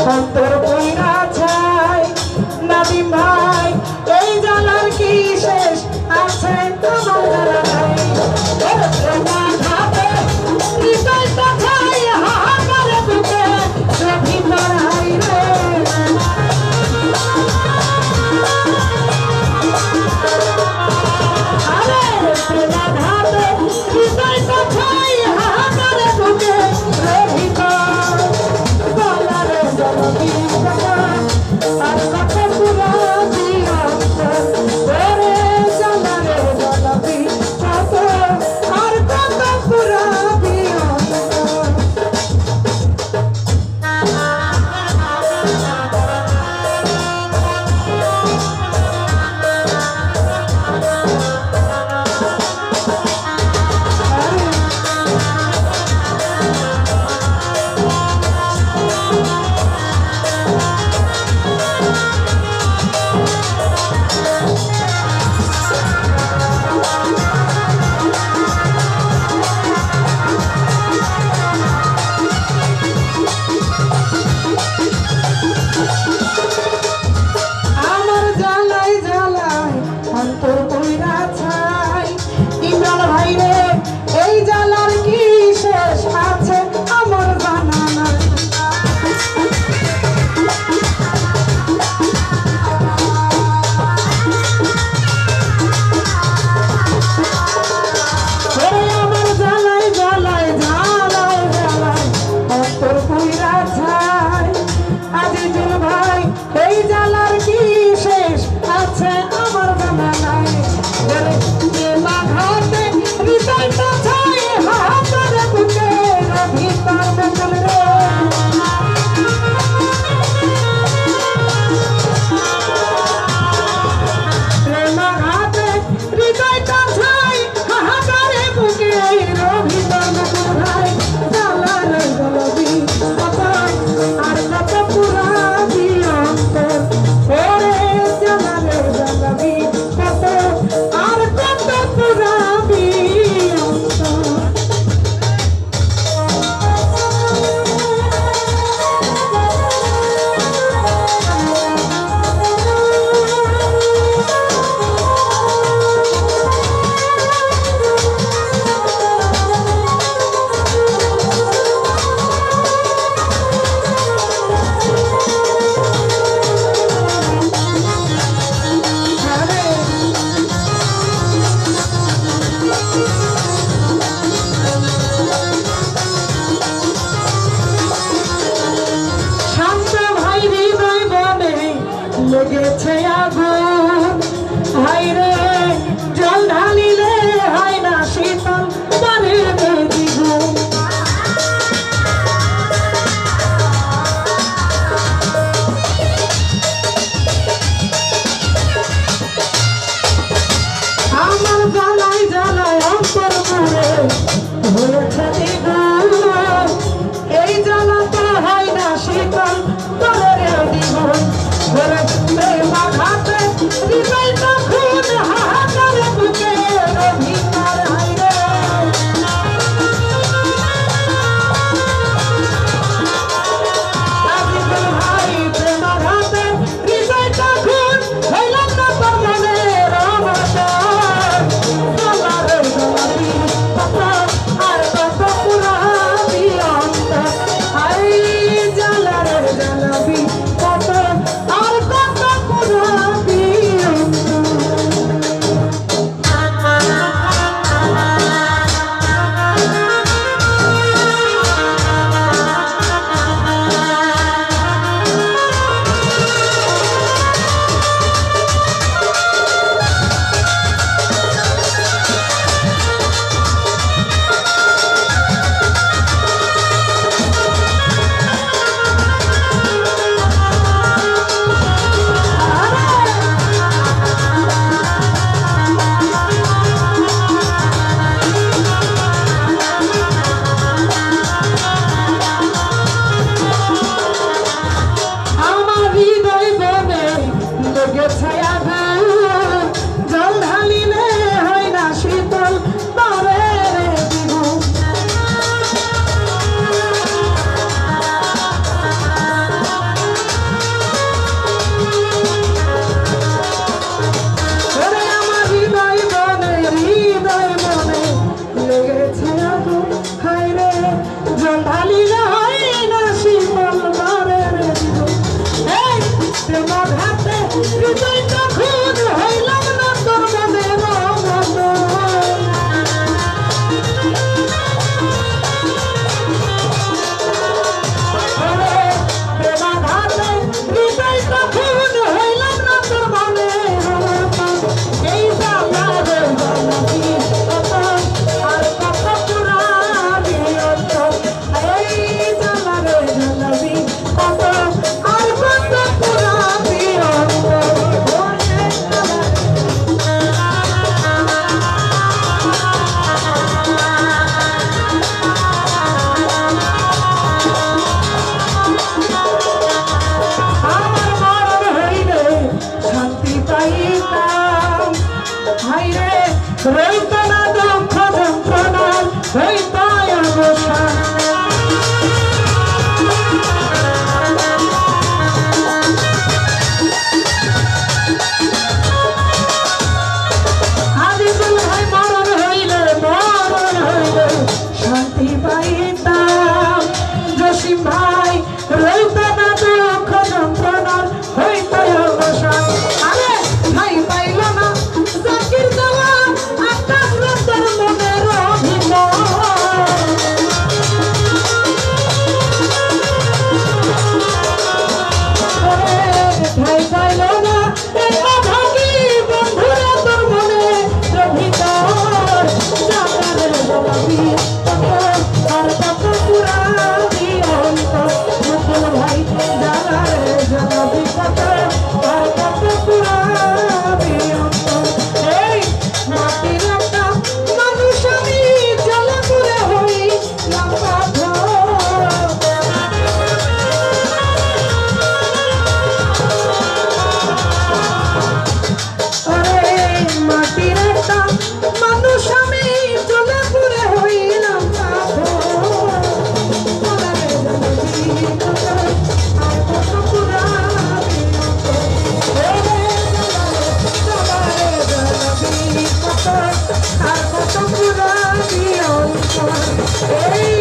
অন্তর কইরা ছাই নাদিম ভাই এই জানার কি শেষ আছে তোমার জানা নাই প্রেমা ঘাতে হৃদয় কথাই হাহাকার বুকে ভিতর হাইরে আরে প্রেমা ঘাতে হৃদয় কথাই হাহাকার বুকে ভিতর বলার জননী রইত না দুঃখ যন্ত্রণার হইত অবসান আজিজুল ভাই মরণ হইলে শান্তি পাইতাম জসিম ভাই রইত না দুঃখ যন্ত্রণার হইত অবসান আরে ভাই পাইল না জাকির দেওয়া আকাশ রাতের মনের অভিমান ভাই পাইল না এই অভাগী বন্ধুরা তোর মনে ভিতর জাগারে জলাবি আর কত পুরাবি অন্তর মুকুল ভাই জাগারে জলাবি কত আর কত পুরাবি অন্তর এই মাটির একটা মানুষ আমি জ্বালা করে হই লম্বা আরে মাটির একটা মানুষ আমি জ্বলে পুড়ে হইলাম আর কত পুরাবি আর কত পুরাবি অন্তর এই